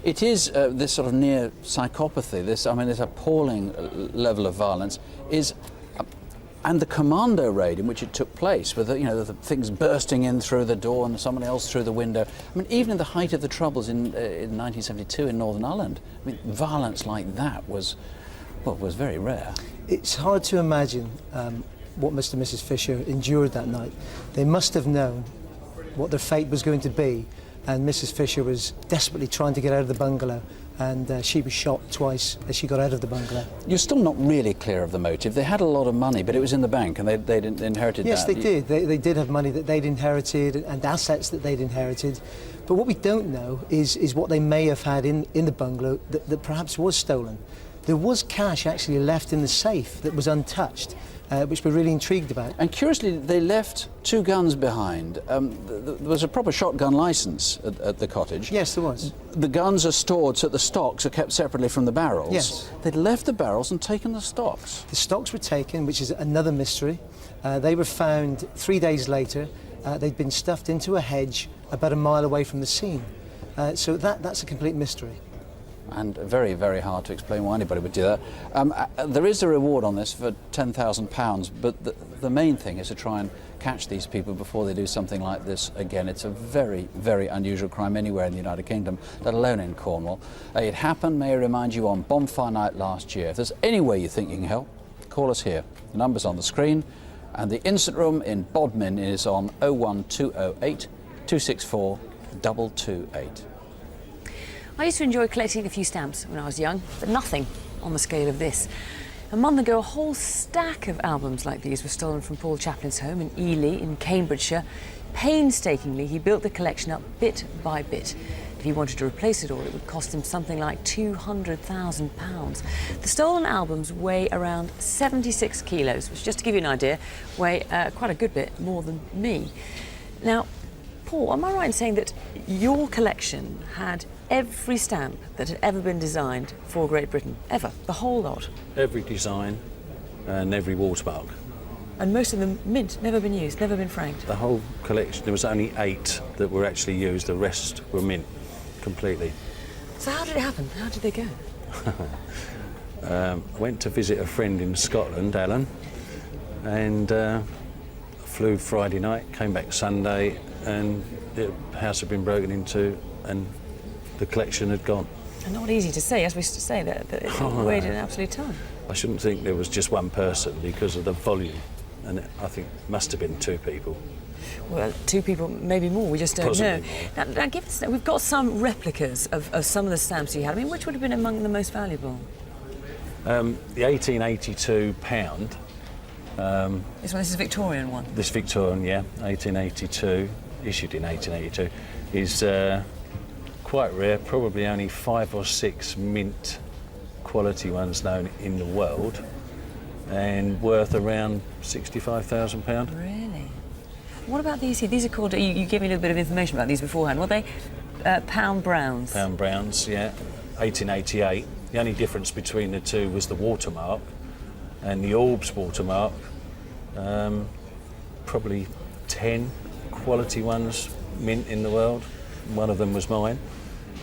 It is this sort of near psychopathy, this appalling level of violence and the commando raid in which it took place, with the things bursting in through the door and somebody else through the window. I mean, even in the height of the Troubles in 1972 in Northern Ireland, violence like that was very rare. It's hard to imagine what Mr. and Mrs. Fisher endured that night. They must have known what their fate was going to be, and Mrs. Fisher was desperately trying to get out of the bungalow, and she was shot twice as she got out of the bungalow. You're still not really clear of the motive. They had a lot of money, but it was in the bank, and they'd inherited that. Yes, they did. They did have money that they'd inherited and assets that they'd inherited. But what we don't know is what they may have had in the bungalow that perhaps was stolen. There was cash actually left in the safe that was untouched, which we're really intrigued about. And curiously, they left 2 guns behind. There was a proper shotgun licence at the cottage. Yes, there was. The guns are stored so that the stocks are kept separately from the barrels. Yes. They'd left the barrels and taken the stocks. The stocks were taken, which is another mystery. They were found 3 days later. They'd been stuffed into a hedge about a mile away from the scene. So that's a complete mystery. and very, very hard to explain why anybody would do that. There is a reward on this for £10,000, but the main thing is to try and catch these people before they do something like this again. It's a very, very unusual crime anywhere in the United Kingdom, let alone in Cornwall. It happened, may I remind you, on Bonfire Night last year. If there's any way you think you can help, call us here. The number's on the screen, and the incident room in Bodmin is on 01208 264 228. I used to enjoy collecting a few stamps when I was young, but nothing on the scale of this. A month ago, a whole stack of albums like these were stolen from Paul Chaplin's home in Ely in Cambridgeshire. Painstakingly, he built the collection up bit by bit. If he wanted to replace it all, it would cost him something like £200,000. The stolen albums weigh around 76 kilos, which, just to give you an idea, weigh quite a good bit more than me. Now, Paul, am I right in saying that your collection had every stamp that had ever been designed for Great Britain? Ever? The whole lot? Every design and every watermark. And most of them mint, never been used, never been franked? The whole collection, there was only 8 that were actually used, the rest were mint completely. So how did it happen? How did they go? I went to visit a friend in Scotland, Alan, and flew Friday night, came back Sunday, and the house had been broken into and the collection had gone. And not easy to say, as we used to say, that it weighed an absolute ton. I shouldn't think there was just one person because of the volume, and I think must have been 2 people. Well, 2 people, maybe more, we just don't Possibly know. Now give us, we've got some replicas of some of the stamps you had. I mean, which would have been among the most valuable? The 1882 pound. This is a Victorian one? This Victorian, yeah, 1882, issued in 1882, is quite rare, probably only 5 or 6 mint quality ones known in the world, and worth around £65,000. Really? What about these here? These are called, you gave me a little bit of information about these beforehand. Were they Pound Browns? Pound Browns, yeah, 1888. The only difference between the two was the watermark, and the Orbs watermark, probably 10 quality ones mint in the world. One of them was mine.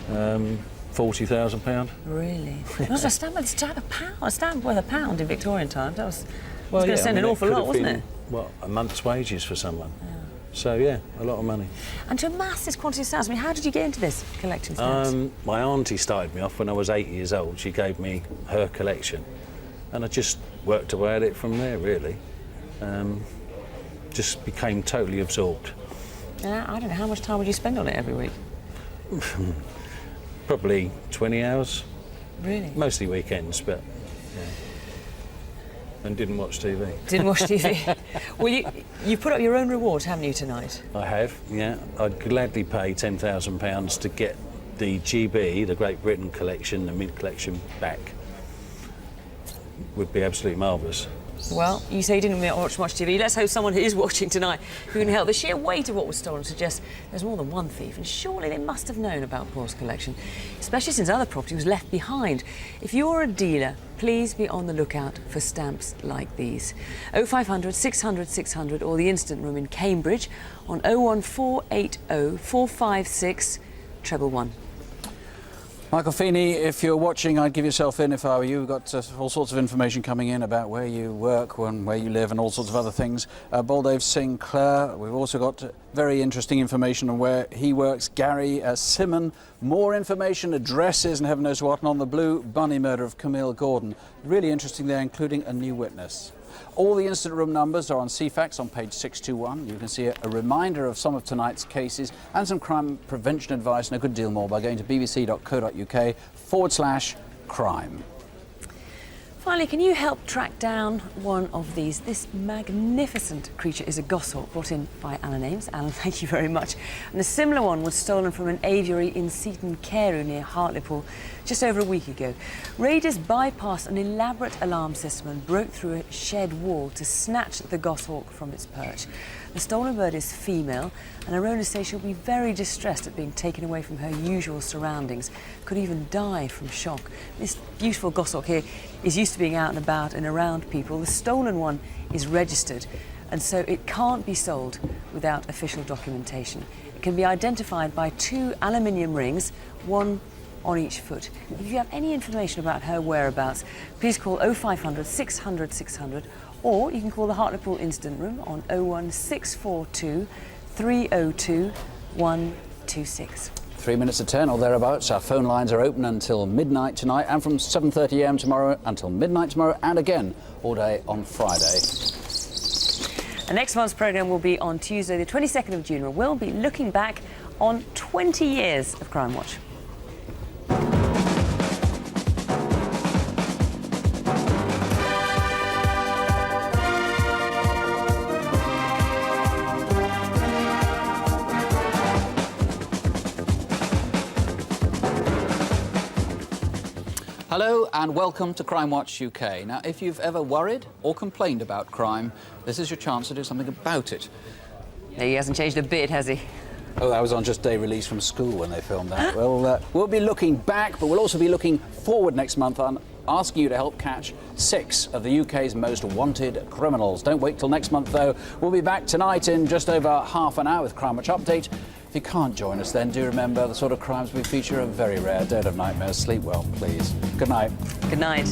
£40,000. Really? It was a stamp worth £1 in Victorian times. That was, Well, going to send an awful lot, wasn't it? What, a month's wages for someone. Yeah. So, yeah, a lot of money. And to amass this quantity of stamps, I mean, how did you get into this, collecting stamps? My auntie started me off when I was 8 years old. She gave me her collection, and I just worked away at it from there, really. Just became totally absorbed. And I don't know, how much time would you spend on it every week? Probably 20 hours. Really? Mostly weekends, but yeah. And didn't watch TV. Didn't watch TV. Well, you put up your own reward, haven't you, tonight? I have, yeah. I'd gladly pay £10,000 to get the GB, the Great Britain collection, the mint collection, back. Would be absolutely marvellous. Well, you say you didn't watch much TV. Let's hope someone who is watching tonight who can help. The sheer weight of what was stolen suggests there's more than one thief, and surely they must have known about Paul's collection, especially since other property was left behind. If you're a dealer, please be on the lookout for stamps like these. 0500 600 600 or the Instant Room in Cambridge on 01480 456 111. Michael Feeney, if you're watching, I'd give yourself in if I were you. We've got all sorts of information coming in about where you work and where you live and all sorts of other things. Baldev Sinclair, we've also got very interesting information on where he works. Gary Simon, more information, addresses and heaven knows what. And on the Blue Bunny murder of Camille Gordon. Really interesting there, including a new witness. All the Instant Room numbers are on CFAX on page 621. You can see a reminder of some of tonight's cases and some crime prevention advice and a good deal more by going to bbc.co.uk/crime. Finally, can you help track down one of these? This magnificent creature is a goshawk brought in by Alan Ames. Alan, thank you very much. And a similar one was stolen from an aviary in Seaton Carew near Hartlepool just over a week ago. Raiders bypassed an elaborate alarm system and broke through a shed wall to snatch the goshawk from its perch. The stolen bird is female, and her owner says she'll be very distressed at being taken away from her usual surroundings, could even die from shock. This beautiful goshawk here is used to being out and about and around people. The stolen one is registered, and so it can't be sold without official documentation. It can be identified by 2 aluminium rings, one on each foot. If you have any information about her whereabouts, please call 0500 600 600, or you can call the Hartlepool Incident Room on 01642 302 126. 3 minutes to 10 or thereabouts. Our phone lines are open until midnight tonight, and from 7:30 a.m. tomorrow until midnight tomorrow, and again all day on Friday. And next month's programme will be on Tuesday, the 22nd of June, where we'll be looking back on 20 years of Crimewatch. Hello and welcome to Crimewatch UK. Now, if you've ever worried or complained about crime, this is your chance to do something about it. He hasn't changed a bit, has he? Oh, that was on just day release from school when they filmed that. Well, we'll be looking back, but we'll also be looking forward next month and asking you to help catch 6 of the UK's most wanted criminals. Don't wait till next month, though. We'll be back tonight in just over half an hour with Crimewatch Update. If you can't join us, then do remember the sort of crimes we feature are very rare. Don't have nightmares. Sleep well, please. Good night. Good night.